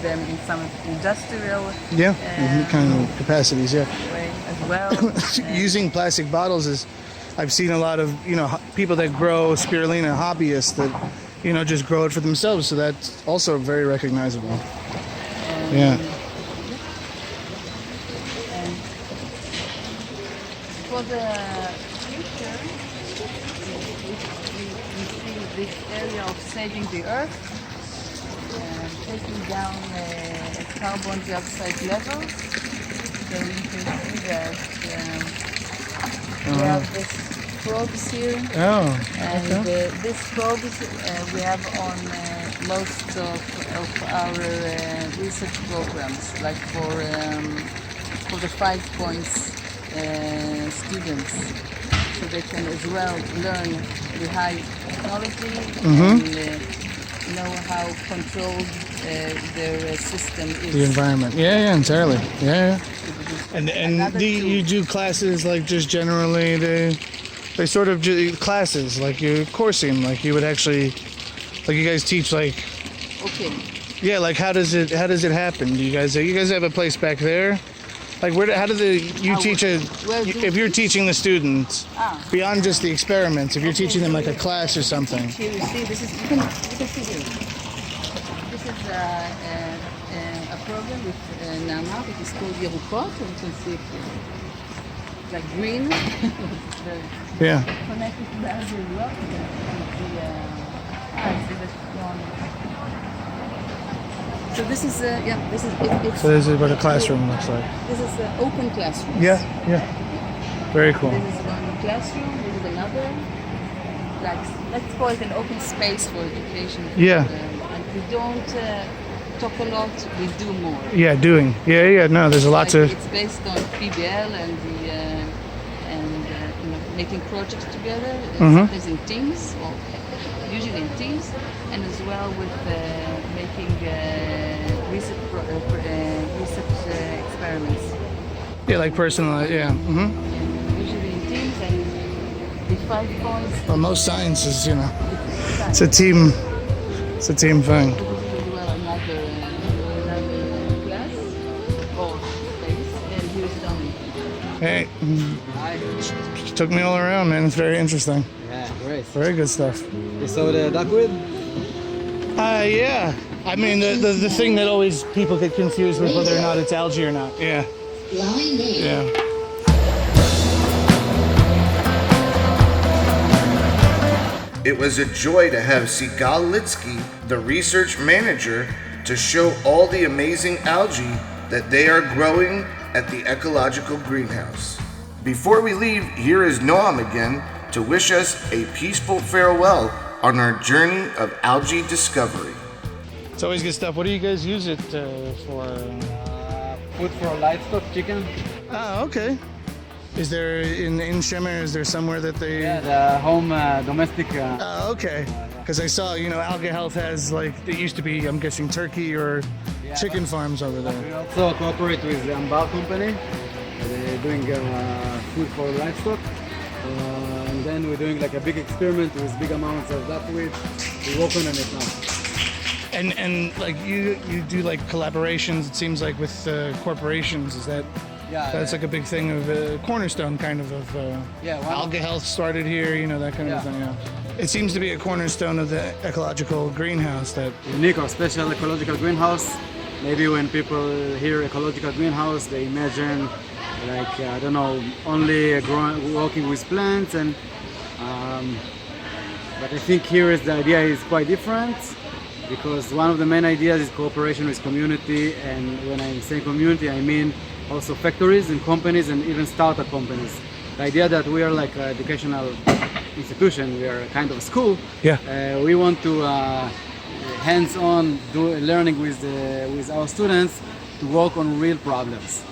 Speaker 2: them in some industrial
Speaker 3: Yeah. Kind of capacities. Yeah.
Speaker 2: way as well.
Speaker 3: Using plastic bottles is. I've seen a lot of people that grow spirulina, hobbyists that just grow it for themselves. So that's also very recognizable. Yeah.
Speaker 2: And for the future, we see this area of saving the earth, taking down carbon dioxide levels. So you can see that we have this probes here.
Speaker 3: Oh.
Speaker 2: And this probes we have on most of our research programs, like for the 5 points students, so they can as well learn the high technology and know how controlled their system is.
Speaker 3: The environment. Yeah, entirely. Yeah. And
Speaker 2: Another
Speaker 3: you do classes like just generally they sort of classes like you coursing like you would actually like you guys teach like
Speaker 2: Okay.
Speaker 3: yeah like how does it happen? Do you guys have a place back there? Like how do you teach if you're teaching the students beyond just the experiments, if you're teaching them like a class or something?
Speaker 2: Here you see, this is you can see here. This is a program with Naama, which is called Yerukot, and you can see it here. Like green,
Speaker 3: Yeah.
Speaker 2: connected to the algae rock. So this is
Speaker 3: So this is what a classroom looks like.
Speaker 2: This is an open classroom.
Speaker 3: Yeah. Very cool.
Speaker 2: This is one classroom. This is another. Like let's call it an open space for education.
Speaker 3: Yeah.
Speaker 2: And we don't talk a lot. We do more.
Speaker 3: Yeah, doing. Yeah. No, there's a lot to.
Speaker 2: It's based on PBL and making projects together. Sometimes in teams, or usually in teams, and as well with making research experiments.
Speaker 3: Yeah, like personal. Yeah.
Speaker 2: Usually in teams, and the 5 points.
Speaker 3: Well, most science is it's a team. It's a team thing.
Speaker 2: This is as well another class or space, and here's Dominic.
Speaker 3: Hey,
Speaker 6: Hi.
Speaker 3: took me all around, man. It's very interesting.
Speaker 6: Yeah, great.
Speaker 3: Very good stuff.
Speaker 6: You saw the duckweed?
Speaker 3: Yeah. I mean, the thing that always people get confused with whether or not it's algae or not. Yeah. Yeah.
Speaker 1: It was a joy to have Sigal Lutzky, the research manager, to show all the amazing algae that they are growing at the Ecological Greenhouse. Before we leave, here is Noam again to wish us a peaceful farewell on our journey of algae discovery.
Speaker 3: It's always good stuff. What do you guys use it for?
Speaker 6: Food for livestock, chicken.
Speaker 3: Oh, okay. Is there in Ein Shemer? Is there somewhere that they?
Speaker 6: Yeah, the home domestic.
Speaker 3: Oh, okay. Because I saw, Algae Health has like it used to be. I'm guessing turkey or chicken farms over
Speaker 6: We
Speaker 3: there.
Speaker 6: also cooperate with the Ambar company. They're doing food for livestock. And then we're doing like a big experiment with big amounts of duckweed. We're working on it now.
Speaker 3: And like you do like collaborations. It seems like with corporations. Is that? That's like a big thing of cornerstone kind of
Speaker 6: yeah,
Speaker 3: Algae Health started here. That kind of thing. Yeah. it seems to be a cornerstone of the ecological greenhouse. That
Speaker 6: Unique or special ecological greenhouse. Maybe when people hear ecological greenhouse, they imagine like I don't know, only working with plants, and but I think here is the idea is quite different, because one of the main ideas is cooperation with community, and when I say community, I mean also factories and companies and even startup companies. The idea that we are like an educational institution, we are kind of a school.
Speaker 3: Yeah.
Speaker 6: We want to hands-on do learning with our students to work on real problems.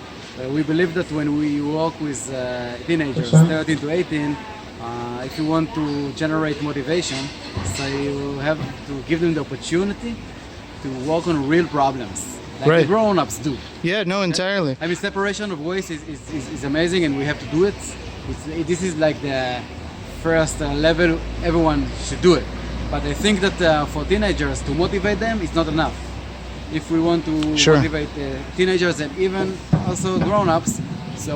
Speaker 6: We believe that when we work with teenagers, 13 to 18, if you want to generate motivation, so you have to give them the opportunity to work on real problems, like
Speaker 3: Right.
Speaker 6: the grown-ups do.
Speaker 3: yeah, no, entirely.
Speaker 6: I mean, separation of waste is amazing, and we have to do it. This is like the first level, everyone should do it. But I think that for teenagers, to motivate them is not enough. If we want to
Speaker 3: Sure.
Speaker 6: motivate teenagers and even also grown-ups, so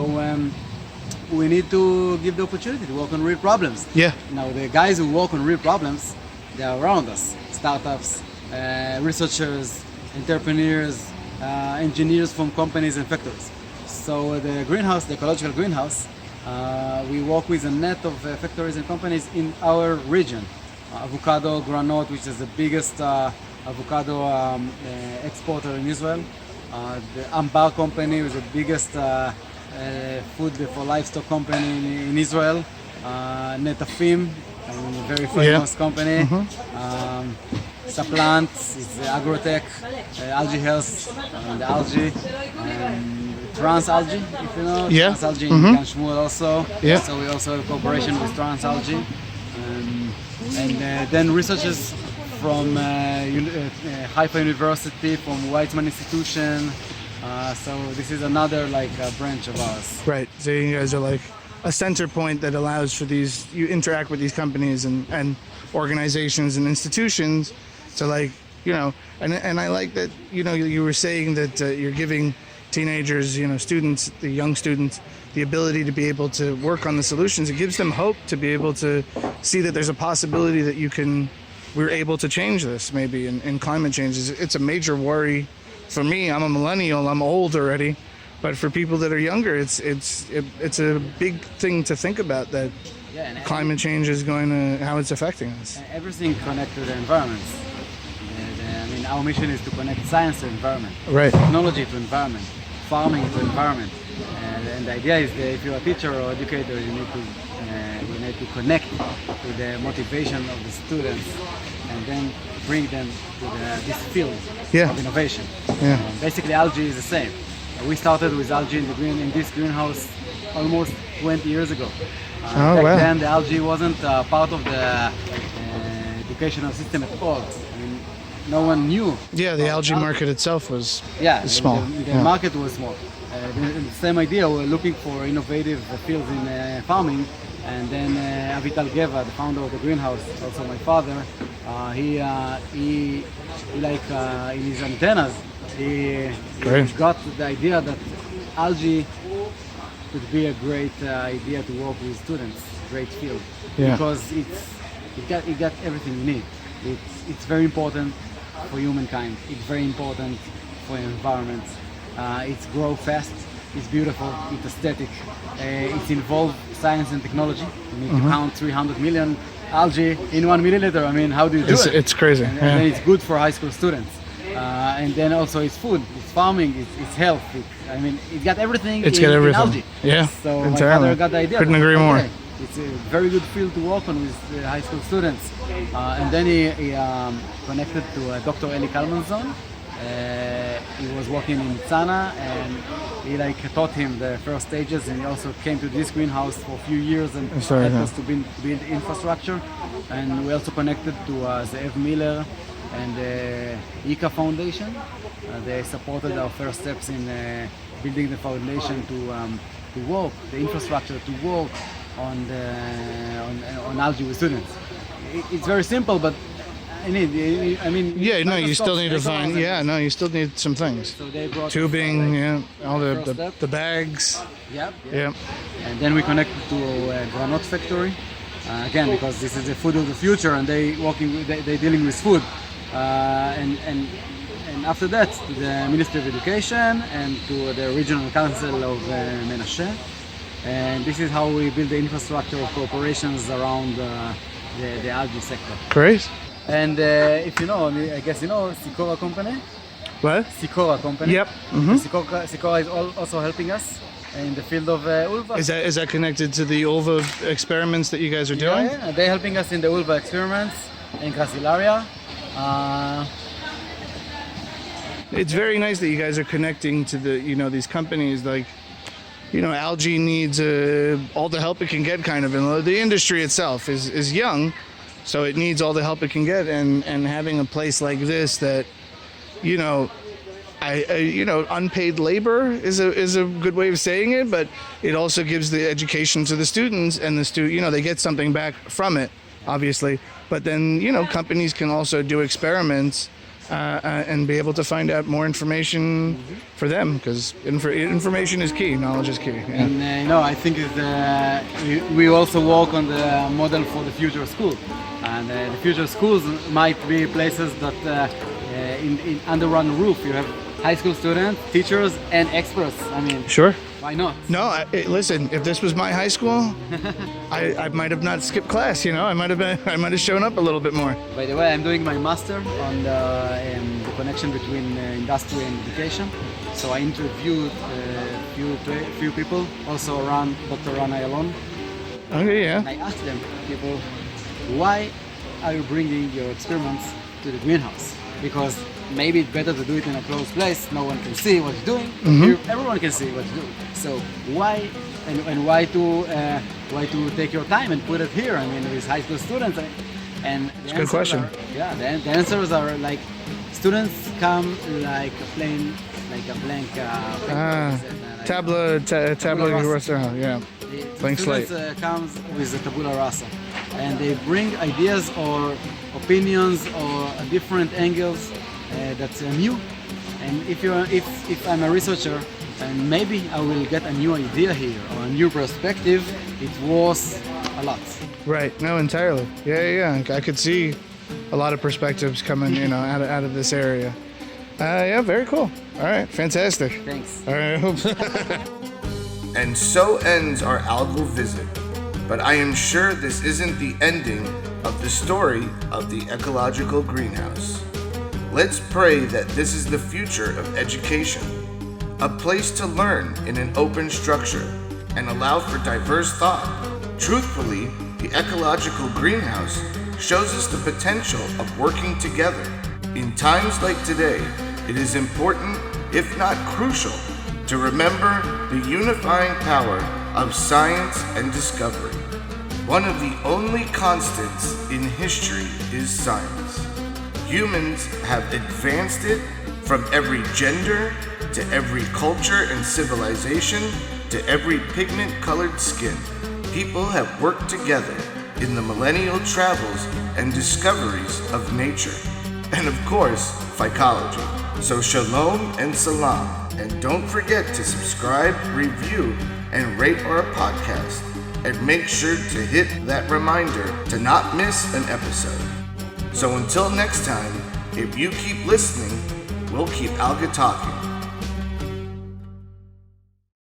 Speaker 6: we need to give the opportunity to work on real problems.
Speaker 3: Yeah.
Speaker 6: Now, the guys who work on real problems, they are around us. Startups, researchers, entrepreneurs, engineers from companies and factories. So the greenhouse, the ecological greenhouse, we work with a net of factories and companies in our region. Avocado, Granot, which is the biggest avocado exporter in Israel. The Ambar company is the biggest food for livestock company in Israel. Netafim, a very famous company. Saplant is the agrotech, algae health, the algae. Trans algae, if you know.
Speaker 3: Yeah.
Speaker 6: Trans algae in Gan Shmuel also.
Speaker 3: Yeah.
Speaker 6: So we also have cooperation with trans algae. And then researchers from Haifa University, from Weizmann Institution. So this is another like branch of ours.
Speaker 3: Right. So you guys are like a center point that allows for these, you interact with these companies and organizations and institutions to like, you know, and I like that, you know, you were saying that you're giving teenagers, you know, students, the young students, the ability to be able to work on the solutions. It gives them hope to be able to see that there's a possibility that we're able to change this maybe in climate change. It's a major worry for me. I'm a millennial, I'm old already, but for people that are younger, it's a big thing to think about, that climate change is going to, how it's affecting us.
Speaker 6: Everything connected to the environment. I mean, our mission is to connect science to environment,
Speaker 3: Right.
Speaker 6: technology to environment, farming to environment. And the idea is that if you're a teacher or educator, you need to connect to the motivation of the students and then bring them to this field
Speaker 3: Yeah.
Speaker 6: of innovation.
Speaker 3: Yeah.
Speaker 6: Basically, algae is the same. We started with algae in this greenhouse almost 20 years ago.
Speaker 3: Oh,
Speaker 6: Back
Speaker 3: wow.
Speaker 6: then, the algae wasn't part of the educational system at all. I mean, no one knew.
Speaker 3: Yeah, the algae market itself was small.
Speaker 6: The
Speaker 3: Yeah.
Speaker 6: market was small. The same idea, we're looking for innovative fields in farming, and then Avital Geva, the founder of the greenhouse, also my father, he like in his antennas, he
Speaker 3: Great.
Speaker 6: got the idea that algae could be a great idea to work with students, great field,
Speaker 3: Yeah.
Speaker 6: because it got everything you need. It's very important for humankind. It's very important for environment. It's grow fast. It's beautiful. It's aesthetic. It's involved science and technology. You need to count 300 million algae in 1 milliliter. I mean, how do you do it?
Speaker 3: It's crazy.
Speaker 6: And
Speaker 3: Yeah.
Speaker 6: then it's good for high school students. And then also it's food, it's farming, it's health. I mean, it's got everything.
Speaker 3: It's
Speaker 6: in,
Speaker 3: got
Speaker 6: in
Speaker 3: everything.
Speaker 6: algae.
Speaker 3: Yeah,
Speaker 6: So my
Speaker 3: entirely.
Speaker 6: father got the idea.
Speaker 3: Couldn't
Speaker 6: that,
Speaker 3: agree more.
Speaker 6: okay, it's a very good field to work on with high school students. And then he connected to Dr. Eli Kalmanzon. He was working in Tzana, and he like taught him the first stages, and he also came to this greenhouse for a few years and helped us to build infrastructure. And we also connected to Ze'ev Miller and the ICA Foundation. They supported our first steps in building the foundation to work, the infrastructure to work on algae with students. It's very simple, but I mean.
Speaker 3: Yeah, no, you still need to
Speaker 6: microscopes,
Speaker 3: find.
Speaker 6: microscopes.
Speaker 3: Yeah, no, you still need some things.
Speaker 6: So they brought us,
Speaker 3: Tubing,
Speaker 6: like,
Speaker 3: yeah, all
Speaker 6: first
Speaker 3: the
Speaker 6: step.
Speaker 3: bags.
Speaker 6: Yep.
Speaker 3: Yeah.
Speaker 6: And then we connected to a granite factory. again, because this is the food of the future, and they dealing with food, and after that to the Ministry of Education and to the Regional Council of Menashe, and this is how we build the infrastructure of corporations around the algae sector.
Speaker 3: Great.
Speaker 6: And if you know, I guess you know Sicora company.
Speaker 3: What?
Speaker 6: Sicora company.
Speaker 3: Yep. Mm-hmm.
Speaker 6: Sicora is also helping us in the field of ulva.
Speaker 3: Is that connected to the ulva experiments that you guys are doing?
Speaker 6: Yeah, they're helping us in the ulva experiments in Gracilaria.
Speaker 3: It's very nice that you guys are connecting to these companies. Like, algae needs all the help it can get, kind of. And the industry itself is young, so it needs all the help it can get. And having a place like this that, unpaid labor is a good way of saying it, but it also gives the education to the students, and they get something back from it, obviously. But then, companies can also do experiments and be able to find out more information for them, because information is key, knowledge is key. Yeah.
Speaker 6: And I think we also work on the model for the future school, and the future schools might be places that in under one roof you have high school students, teachers, and experts. I mean,
Speaker 3: Sure.
Speaker 6: why not?
Speaker 3: No, listen. If this was my high school, I might have not skipped class. I might have shown up a little bit more.
Speaker 6: By the way, I'm doing my master on the connection between industry and education. So I interviewed few people, also around Dr. Rana Yalon.
Speaker 3: Okay, yeah.
Speaker 6: And I asked them, people, why are you bringing your experiments to the greenhouse? Because maybe it's better to do it in a closed place. No one can see what you're doing. Here, everyone can see what you're doing. So why and why to take your time and put it here? I mean, with high school students. And
Speaker 3: It's a good question.
Speaker 6: The answers are like students come like a blank
Speaker 3: Tabula rasa. Yeah. Blank slate.
Speaker 6: Students comes with a tabula rasa, and they bring ideas or opinions or different angles that's new. And if I'm a researcher, and maybe I will get a new idea here or a new perspective, it was a lot.
Speaker 3: Right. No, entirely. Yeah. I could see a lot of perspectives coming, out of this area. Yeah, very cool. All right, fantastic.
Speaker 6: Thanks.
Speaker 3: All right.
Speaker 1: And so ends our algal visit. But I am sure this isn't the ending of the story of the Ecological Greenhouse. Let's pray that this is the future of education, a place to learn in an open structure and allow for diverse thought. Truthfully, the Ecological Greenhouse shows us the potential of working together. In times like today, it is important, if not crucial, to remember the unifying power of science and discovery. One of the only constants in history is science. Humans have advanced it from every gender to every culture and civilization to every pigment-colored skin. People have worked together in the millennial travels and discoveries of nature. And of course, Phycology. So shalom and salam. And don't forget to subscribe, review, and rate our podcast. And make sure to hit that reminder to not miss an episode. So until next time, if you keep listening, we'll keep Alga talking.